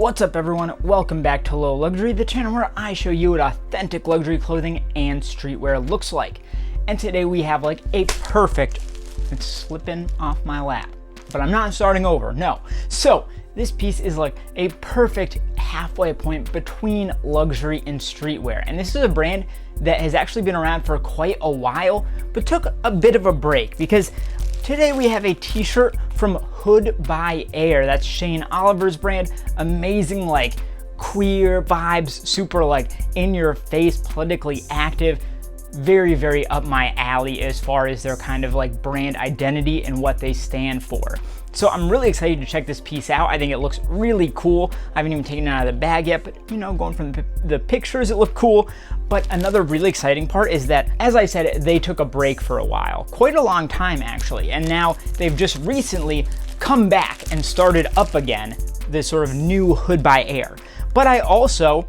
What's up everyone, welcome back to Low Luxury, the channel where I show you what authentic luxury clothing and streetwear looks like. And today we have like a perfect, it's slipping off my lap, but I'm not starting over, no. So this piece is like a perfect halfway point between luxury and streetwear. And this is a brand that has actually been around for quite a while, but took a bit of a break because today we have a t-shirt from Hood by Air. That's Shane Oliver's brand. Amazing, like queer vibes, super like in your face, politically active. Very, very up my alley as far as their kind of like brand identity and what they stand for. So I'm really excited to check this piece out. I think it looks really cool. I haven't even taken it out of the bag yet, but you know, going from the pictures, it looked cool. But another really exciting part is that, as I said, they took a break for a while, quite a long time actually, and now they've just recently come back and started up again, this sort of new Hood by Air. But I also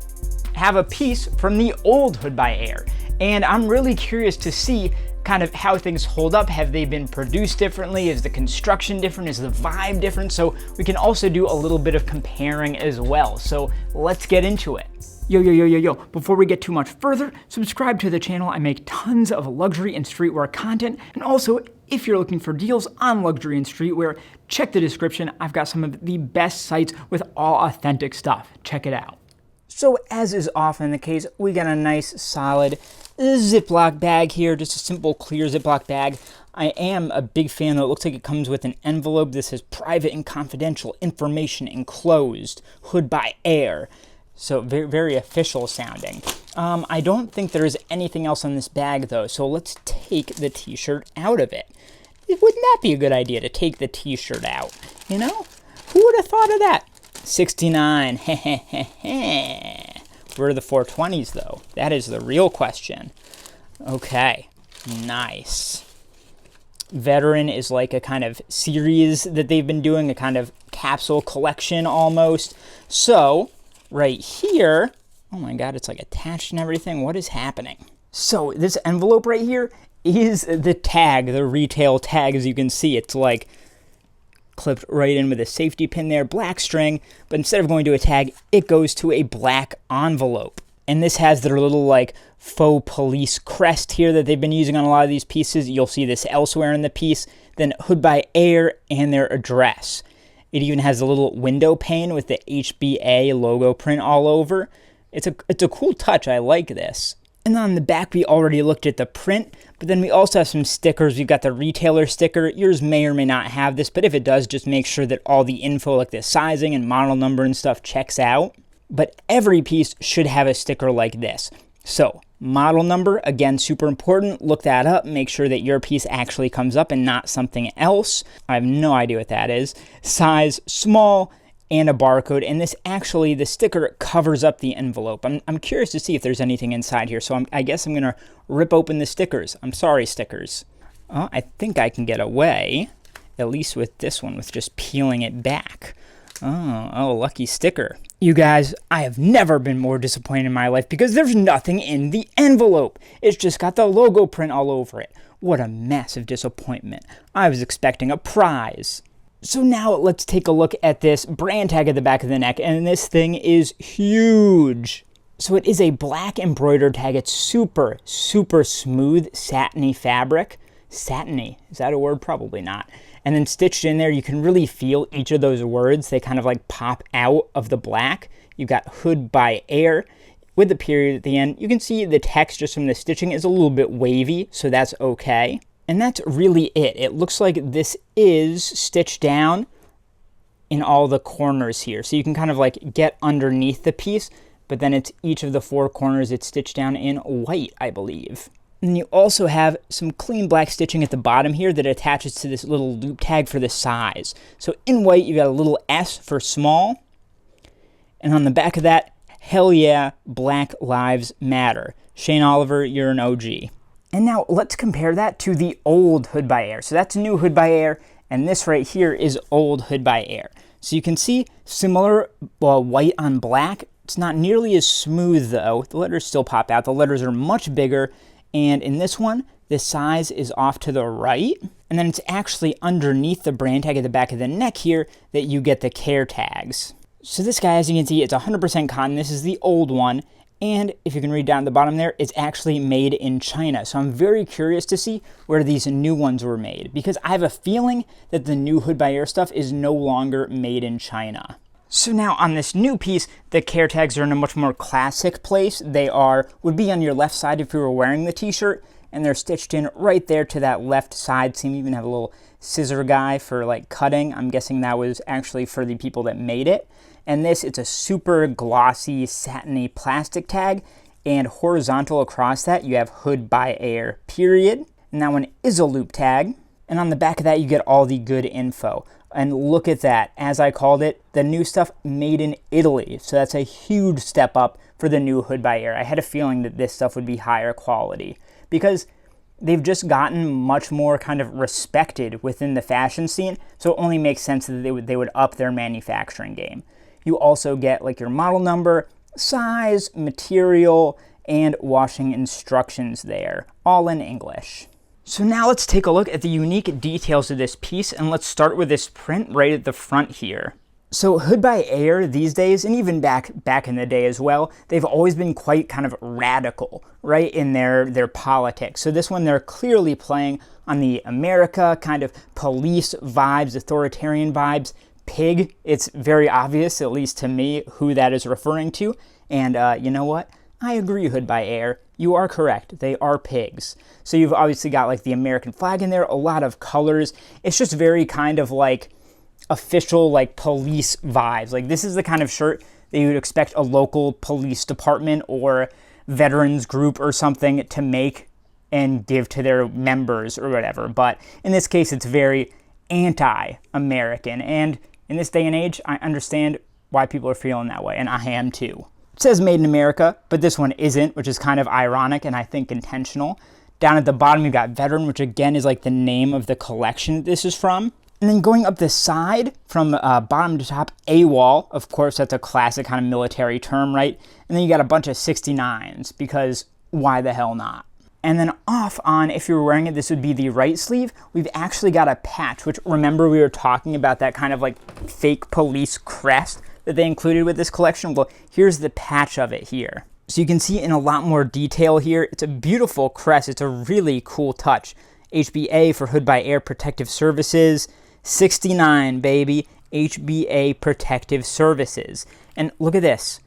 have a piece from the old Hood by Air, and I'm really curious to see kind of how things hold up. Have they been produced differently? Is the construction different? Is the vibe different? So we can also do a little bit of comparing as well. So let's get into it. Yo. Before we get too much further, subscribe to the channel. I make tons of luxury and streetwear content. And also, if you're looking for deals on luxury and streetwear, check the description. I've got some of the best sites with all authentic stuff. Check it out. So as is often the case, we got a nice solid Ziploc bag here, just a simple clear Ziploc bag. I am a big fan though. It looks like it comes with an envelope. This says private and confidential information enclosed, Hood by Air. So very, very official sounding. I don't think there's anything else on this bag though, so let's take the t-shirt out of it. Wouldn't that be a good idea to take the t-shirt out? You know? Who would have thought of that? 69, Where are the 420s though? That is the real question. Okay, nice. Veteran is like a kind of series that they've been doing, a kind of capsule collection almost. So, right here, oh my God, it's like attached and everything. What is happening? So this envelope right here is the tag, the retail tag. As you can see, it's like clipped right in with a safety pin there, black string, but instead of going to a tag, it goes to a black envelope. And this has their little like faux police crest here that they've been using on a lot of these pieces. You'll see this elsewhere in the piece. Then Hood by Air and their address. It even has a little window pane with the HBA logo print all over. It's a cool touch. I like this. And on the back, we already looked at the print, but then we also have some stickers. We've got the retailer sticker. Yours may or may not have this, but if it does, just make sure that all the info, like the sizing and model number and stuff, checks out. But every piece should have a sticker like this. So, model number, again, super important. Look that up. Make sure that your piece actually comes up and not something else. I have no idea what that is. Size, small, and a barcode, and this actually, the sticker covers up the envelope. I'm curious to see if there's anything inside here, so I guess I'm gonna rip open the stickers. I'm sorry, stickers. Oh, I think I can get away, at least with this one, with just peeling it back. Oh, lucky sticker. You guys, I have never been more disappointed in my life because there's nothing in the envelope. It's just got the logo print all over it. What a massive disappointment. I was expecting a prize. So now let's take a look at this brand tag at the back of the neck, and this thing is huge. So it is a black embroidered tag. It's super, super smooth, satiny fabric. Satiny, is that a word? Probably not. And then stitched in there, you can really feel each of those words. They kind of like pop out of the black. You've got Hood by Air with the period at the end. You can see the text just from the stitching is a little bit wavy, so that's okay. And that's really it. It looks like this is stitched down in all the corners here. So you can kind of like get underneath the piece, but then it's each of the four corners it's stitched down in white, I believe. And you also have some clean black stitching at the bottom here that attaches to this little loop tag for the size. So in white, you got a little S for small. And on the back of that, hell yeah, Black Lives Matter. Shane Oliver, you're an OG. And now let's compare that to the old Hood by Air. So that's new Hood by Air, and this right here is old Hood by Air. So you can see similar white on black. It's not nearly as smooth though. The letters still pop out. The letters are much bigger, and in this one, the size is off to the right. And then it's actually underneath the brand tag at the back of the neck here that you get the care tags. So this guy, as you can see, it's 100% cotton. This is the old one. And if you can read down at the bottom there, it's actually made in China. So I'm very curious to see where these new ones were made, because I have a feeling that the new Hood by Air stuff is no longer made in China. So now on this new piece, the care tags are in a much more classic place. They would be on your left side if you were wearing the t-shirt, and they're stitched in right there to that left side seam. You even have a little scissor guy for like cutting. I'm guessing that was actually for the people that made it. And this, it's a super glossy, satiny plastic tag, and horizontal across that, you have Hood by Air, period. And that one is a loop tag. And on the back of that, you get all the good info. And look at that, as I called it, the new stuff made in Italy. So that's a huge step up for the new Hood by Air. I had a feeling that this stuff would be higher quality, because they've just gotten much more kind of respected within the fashion scene. So it only makes sense that they would up their manufacturing game. You also get like your model number, size, material, and washing instructions there, all in English. So now let's take a look at the unique details of this piece, and let's start with this print right at the front here. So Hood by Air these days, and even back in the day as well, they've always been quite kind of radical, right, in their politics. So this one, they're clearly playing on the America kind of police vibes, authoritarian vibes. Pig, it's very obvious, at least to me, who that is referring to. And you know what? I agree, Hood by Air. You are correct. They are pigs. So you've obviously got like the American flag in there, a lot of colors. It's just very kind of like official, like police vibes. Like this is the kind of shirt that you would expect a local police department or veterans group or something to make and give to their members or whatever. But in this case, it's very anti-American. And in this day and age, I understand why people are feeling that way, and I am too. It says Made in America, but this one isn't, which is kind of ironic and I think intentional. Down at the bottom, you've got Veteran, which again is like the name of the collection that this is from. And then going up the side, from bottom to top, AWOL, of course, that's a classic kind of military term, right? And then you got a bunch of 69s, because why the hell not? And then off on, if you were wearing it, this would be the right sleeve. We've actually got a patch, which remember we were talking about that kind of like fake police crest that they included with this collection? Well, here's the patch of it here. So you can see in a lot more detail here. It's a beautiful crest. It's a really cool touch. HBA for Hood by Air Protective Services. 69, baby. HBA Protective Services. And look at this.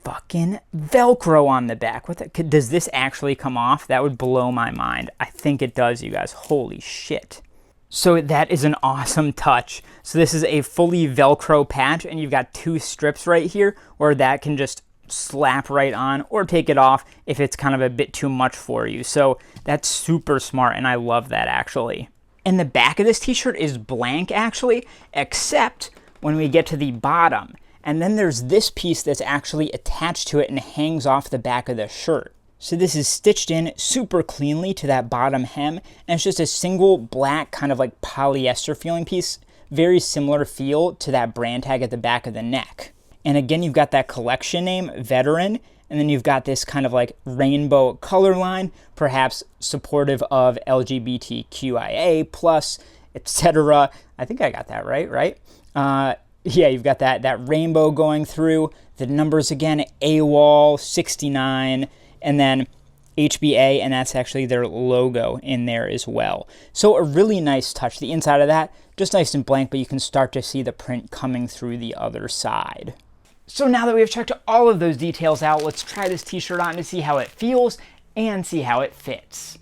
Fucking Velcro on the back. What the, does this actually come off? That would blow my mind. I think it does, you guys. Holy shit. So that is an awesome touch. So this is a fully Velcro patch, and you've got two strips right here where that can just slap right on or take it off if it's kind of a bit too much for you. So that's super smart, and I love that actually. And the back of this t-shirt is blank actually, except when we get to the bottom. And then there's this piece that's actually attached to it and hangs off the back of the shirt. So this is stitched in super cleanly to that bottom hem, and it's just a single black kind of like polyester feeling piece, very similar feel to that brand tag at the back of the neck. And again, you've got that collection name, Veteran, and then you've got this kind of like rainbow color line, perhaps supportive of LGBTQIA+, etc. I think I got that right? Yeah, you've got that rainbow going through, the numbers again, AWOL, 69, and then HBA, and that's actually their logo in there as well. So a really nice touch. The inside of that, just nice and blank, but you can start to see the print coming through the other side. So now that we've checked all of those details out, let's try this t-shirt on to see how it feels and see how it fits.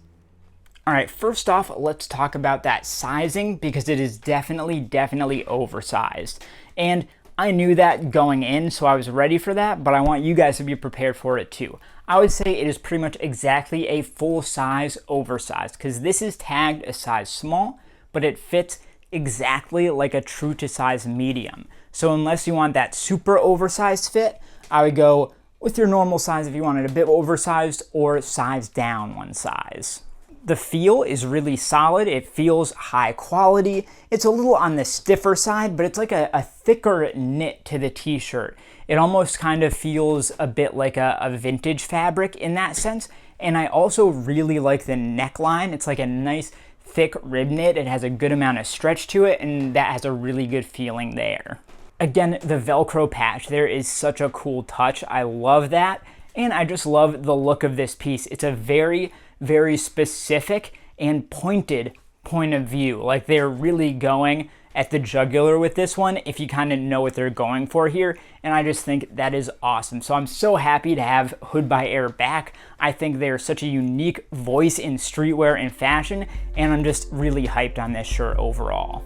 All right, first off, let's talk about that sizing, because it is definitely oversized. And I knew that going in, so I was ready for that, but I want you guys to be prepared for it too. I would say it is pretty much exactly a full size oversized, because this is tagged a size small, but it fits exactly like a true to size medium. So unless you want that super oversized fit, I would go with your normal size if you wanted a bit oversized, or size down one size. The feel is really solid. It feels high quality. It's a little on the stiffer side, but it's like a thicker knit to the t-shirt. It almost kind of feels a bit like a vintage fabric in that sense. And I also really like the neckline. It's like a nice thick rib knit. It has a good amount of stretch to it, and that has a really good feeling there. Again, the Velcro patch there is such a cool touch. I love that. And I just love the look of this piece. It's a very, very specific and pointed point of view. Like they're really going at the jugular with this one, if you kind of know what they're going for here. And I just think that is awesome. So I'm so happy to have Hood by Air back. I think they're such a unique voice in streetwear and fashion, and I'm just really hyped on this shirt overall.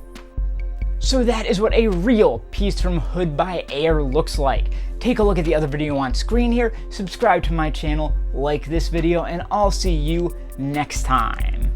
So that is what a real piece from Hood by Air looks like. Take a look at the other video on screen here, subscribe to my channel, like this video, and I'll see you next time.